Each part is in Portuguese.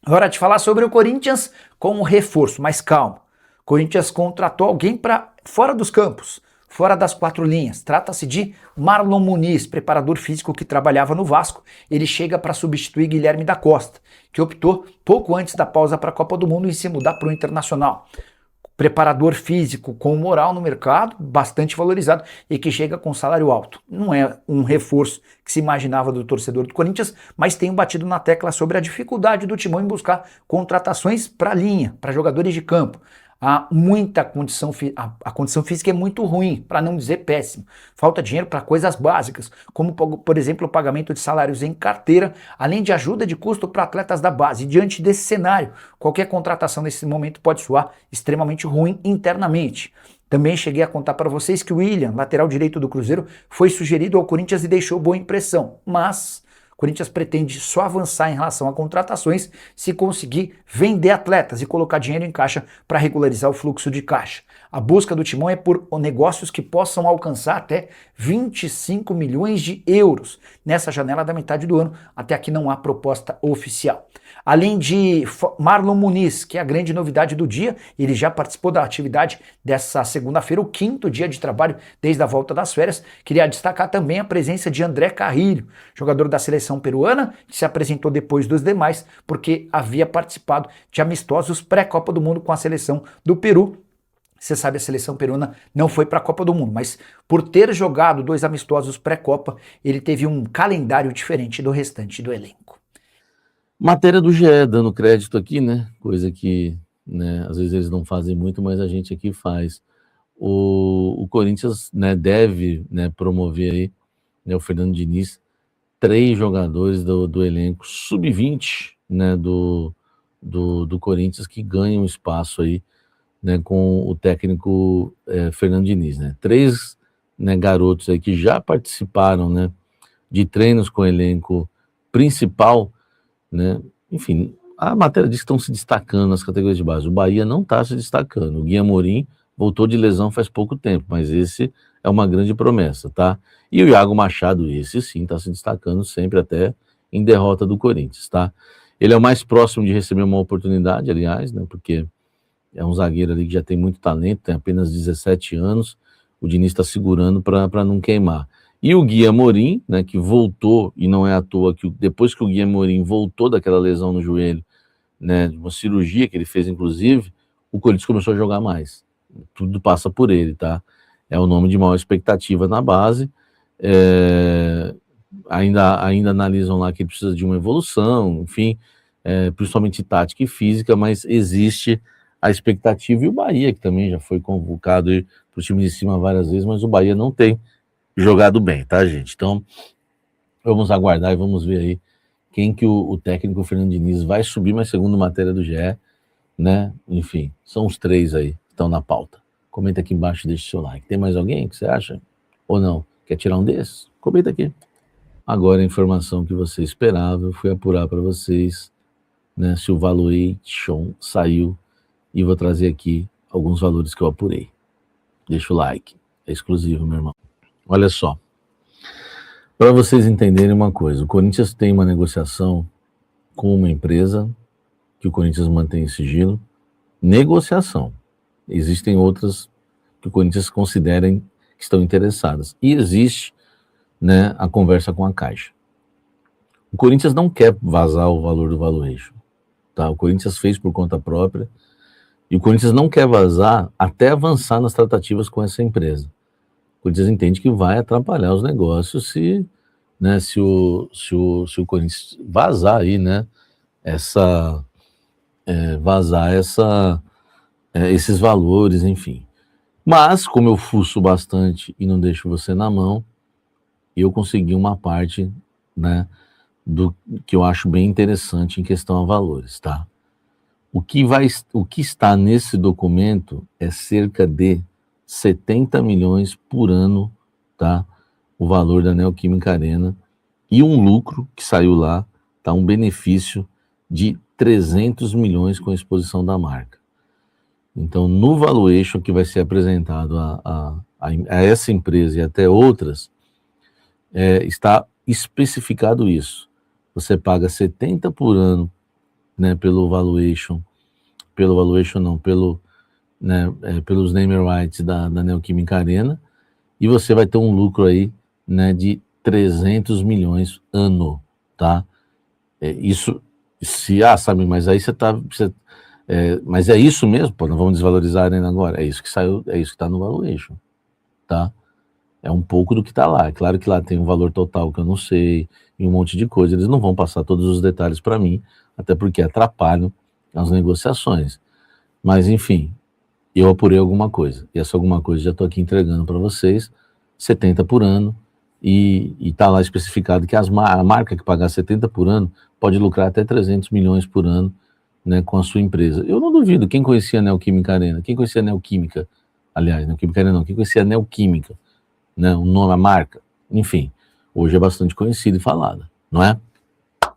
Hora de falar sobre o Corinthians com um reforço, mas calma. O Corinthians contratou alguém para fora dos campos, fora das quatro linhas. Trata-se de Marlon Muniz, preparador físico que trabalhava no Vasco. Ele chega para substituir Guilherme da Costa, que optou pouco antes da pausa para a Copa do Mundo em se mudar para o Internacional. Preparador físico com moral no mercado, bastante valorizado e que chega com salário alto. Não é um reforço que se imaginava do torcedor do Corinthians, mas tenho batido na tecla sobre a dificuldade do Timão em buscar contratações para a linha, para jogadores de campo. Há muita condição, a condição física é muito ruim, para não dizer péssimo. Falta dinheiro para coisas básicas, como por exemplo o pagamento de salários em carteira, além de ajuda de custo para atletas da base. E diante desse cenário, qualquer contratação nesse momento pode soar extremamente ruim internamente. Também cheguei a contar para vocês que o William, lateral direito do Cruzeiro, foi sugerido ao Corinthians e deixou boa impressão, mas o Corinthians pretende só avançar em relação a contratações se conseguir vender atletas e colocar dinheiro em caixa para regularizar o fluxo de caixa. A busca do Timão é por negócios que possam alcançar até 25 milhões de euros nessa janela da metade do ano. Até aqui não há proposta oficial. Além de Marlon Muniz, que é a grande novidade do dia, ele já participou da atividade dessa segunda-feira, o quinto dia de trabalho desde a volta das férias. Queria destacar também a presença de André Carrilho, jogador da seleção peruana, que se apresentou depois dos demais, porque havia participado de amistosos pré-Copa do Mundo com a seleção do Peru. Você sabe, a seleção peruana não foi para a Copa do Mundo, mas por ter jogado 2 amistosos pré-Copa, ele teve um calendário diferente do restante do elenco. Matéria do GE, dando crédito aqui, né? Coisa que, né, às vezes eles não fazem muito, mas a gente aqui faz. O Corinthians, né, deve, né, promover aí, né, o Fernando Diniz, 3 jogadores do elenco sub-20, né, do Corinthians que ganham espaço aí, né, com o técnico Fernando Diniz, né? 3, né, garotos aí que já participaram, né, de treinos com o elenco principal, né? Enfim, a matéria diz que estão se destacando nas categorias de base. O Bahia não está se destacando. O Gui Amorim voltou de lesão faz pouco tempo, mas esse é uma grande promessa, tá? E o Iago Machado, esse sim, está se destacando sempre, até em derrota do Corinthians, tá? Ele é o mais próximo de receber uma oportunidade, aliás, né? Porque é um zagueiro ali que já tem muito talento, tem apenas 17 anos. O Diniz está segurando para não queimar. E o Gui Amorim, né, que voltou, e não é à toa que depois que o Gui Amorim voltou daquela lesão no joelho, né, de uma cirurgia que ele fez, inclusive, o Corinthians começou a jogar mais. Tudo passa por ele, tá? É o nome de maior expectativa na base. Ainda analisam lá que ele precisa de uma evolução, enfim, principalmente tática e física, mas existe a expectativa. E o Bahia, que também já foi convocado para o time de cima várias vezes, mas o Bahia não tem jogado bem, tá, gente? Então, vamos aguardar e vamos ver aí quem que o técnico Fernando Diniz vai subir, mas segundo matéria do GE, né? Enfim, são os 3 aí que estão na pauta. Comenta aqui embaixo e deixa o seu like. Tem mais alguém que você acha? Ou não? Quer tirar um desses? Comenta aqui. Agora a informação que você esperava, eu fui apurar para vocês, né, se o valuation saiu, e vou trazer aqui alguns valores que eu apurei. Deixa o like, é exclusivo, meu irmão. Olha só, para vocês entenderem uma coisa, o Corinthians tem uma negociação com uma empresa que o Corinthians mantém em sigilo, negociação. Existem outras que o Corinthians considera que estão interessadas. E existe, né, a conversa com a Caixa. O Corinthians não quer vazar o valor do valuation, tá? O Corinthians fez por conta própria e o Corinthians não quer vazar até avançar nas tratativas com essa empresa. O Corinthians entende que vai atrapalhar os negócios se o Corinthians vazar aí, né, esses valores, enfim. Mas, como eu fuço bastante e não deixo você na mão, eu consegui uma parte, né, do que eu acho bem interessante em questão a valores, tá? O que está nesse documento é cerca de 70 milhões por ano, tá? O valor da Neoquímica Arena, e um lucro que saiu lá, tá? Um benefício de 300 milhões com a exposição da marca. Então, no valuation que vai ser apresentado a essa empresa e até outras, está especificado isso. Você paga 70 por ano né, pelo valuation não, né, pelos name rights da Neoquímica Arena, e você vai ter um lucro aí, né, de 300 milhões ano, tá? Isso, sabe, mas aí mas é isso mesmo, pô, não vamos desvalorizar a Arena agora, é isso que saiu, é isso que está no valuation, tá? É um pouco do que está lá. É claro que lá tem um valor total que eu não sei, e um monte de coisa. Eles não vão passar todos os detalhes para mim, até porque atrapalham as negociações. Mas, enfim, eu apurei alguma coisa. E essa alguma coisa já estou aqui entregando para vocês, 70 por ano, e está lá especificado que a marca que pagar 70 por ano pode lucrar até 300 milhões por ano, né, com a sua empresa. Eu não duvido. Quem conhecia a Neoquímica Arena? Quem conhecia a Neoquímica? Aliás, Neoquímica Arena não. Quem conhecia a Neoquímica? Né, o nome, a marca, enfim, hoje é bastante conhecida e falada, não é?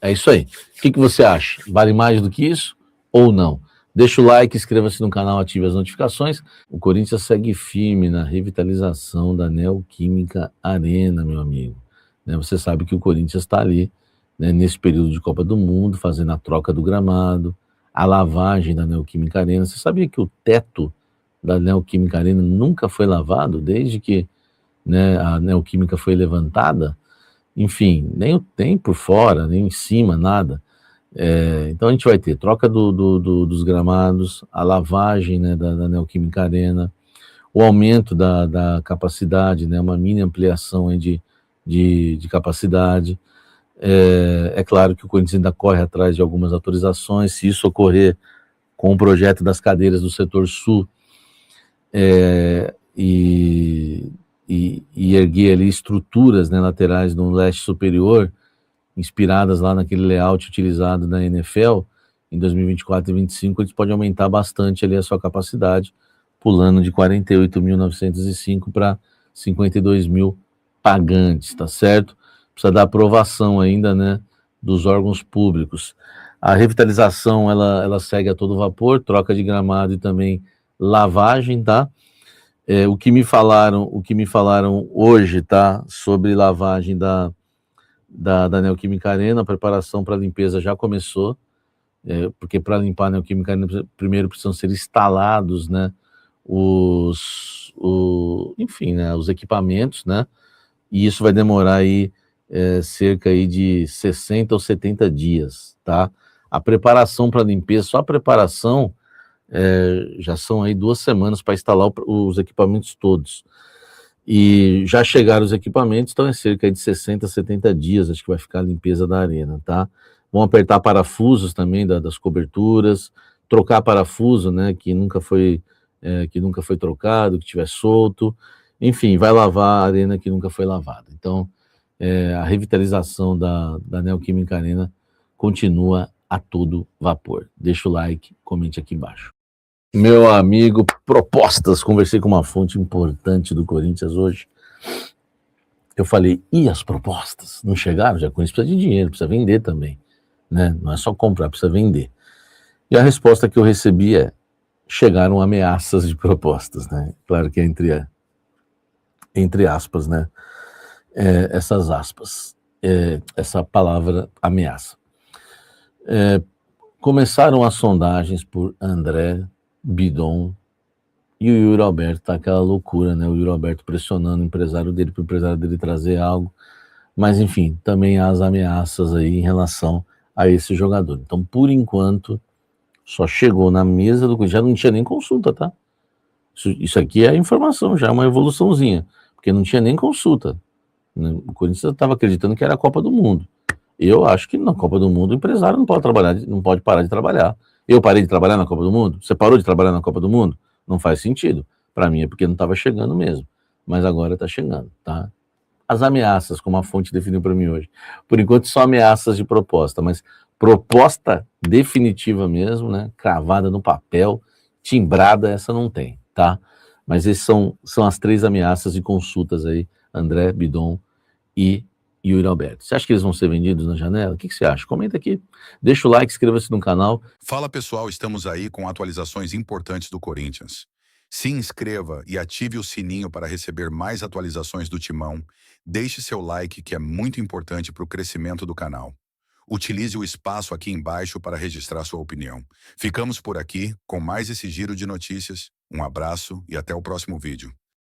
É isso aí. O que você acha? Vale mais do que isso ou não? Deixa o like, inscreva-se no canal, ative as notificações. O Corinthians segue firme na revitalização da Neoquímica Arena, meu amigo. Né, você sabe que o Corinthians está ali, né, nesse período de Copa do Mundo, fazendo a troca do gramado, a lavagem da Neoquímica Arena. Você sabia que o teto da Neoquímica Arena nunca foi lavado desde que, né, a Neoquímica foi levantada? Enfim, nem por fora, nem em cima, nada. Então a gente vai ter troca dos gramados, a lavagem, né, da Neoquímica Arena, o aumento da capacidade, né, uma mini ampliação aí de capacidade. É claro que o Corinthians ainda corre atrás de algumas autorizações. Se isso ocorrer com o projeto das cadeiras do setor sul, e erguer ali estruturas, né, laterais no leste superior, inspiradas lá naquele layout utilizado na NFL, em 2024 e 2025, eles podem aumentar bastante ali a sua capacidade, pulando de 48.905 para 52 mil pagantes, tá certo? Precisa da aprovação ainda, né, dos órgãos públicos. A revitalização, ela segue a todo vapor, troca de gramado e também lavagem, tá? O que me falaram hoje, tá, sobre lavagem da Neoquímica Arena, a preparação para a limpeza já começou, porque para limpar a Neoquímica Arena, primeiro precisam ser instalados, né, enfim, né, os equipamentos, né, e isso vai demorar aí cerca aí de 60 ou 70 dias, tá? A preparação para a limpeza, só a preparação, já são aí 2 semanas para instalar os equipamentos todos. E já chegaram os equipamentos, então é cerca de 60, 70 dias, acho que vai ficar a limpeza da arena, tá? Vão apertar parafusos também das coberturas, trocar parafuso, né, que nunca foi trocado, que tiver solto, enfim, vai lavar a arena que nunca foi lavada. Então, a revitalização da Neoquímica Arena continua a todo vapor. Deixa o like, comente aqui embaixo. Meu amigo, propostas. Conversei com uma fonte importante do Corinthians hoje. Eu falei, e as propostas? Não chegaram? Já conheço, precisa de dinheiro, precisa vender também, né? Não é só comprar, precisa vender. E a resposta que eu recebi chegaram ameaças de propostas, né? Claro que é entre aspas, né? Essas aspas, essa palavra ameaça. Começaram as sondagens por André Bidon e o Yuri Alberto, tá aquela loucura, né? O Yuri Alberto pressionando o empresário dele para o empresário dele trazer algo, mas enfim, também há as ameaças aí em relação a esse jogador. Então, por enquanto, só chegou na mesa do Corinthians, já não tinha nem consulta, tá? Isso aqui é informação, já é uma evoluçãozinha, porque não tinha nem consulta, né? O Corinthians estava acreditando que era a Copa do Mundo. Eu acho que na Copa do Mundo o empresário não pode trabalhar, não pode parar de trabalhar. Eu parei de trabalhar na Copa do Mundo? Você parou de trabalhar na Copa do Mundo? Não faz sentido. Para mim é porque não estava chegando mesmo. Mas agora está chegando, tá? As ameaças, como a fonte definiu para mim hoje. Por enquanto só ameaças de proposta, mas proposta definitiva mesmo, né? Cravada no papel, timbrada, essa não tem, tá? Mas esses são as 3 ameaças e consultas aí, André, Bidon e Yuri Alberto. Você acha que eles vão ser vendidos na janela? O que você acha? Comenta aqui. Deixa o like, inscreva-se no canal. Fala pessoal, estamos aí com atualizações importantes do Corinthians. Se inscreva e ative o sininho para receber mais atualizações do Timão. Deixe seu like, que é muito importante para o crescimento do canal. Utilize o espaço aqui embaixo para registrar sua opinião. Ficamos por aqui com mais esse giro de notícias. Um abraço e até o próximo vídeo.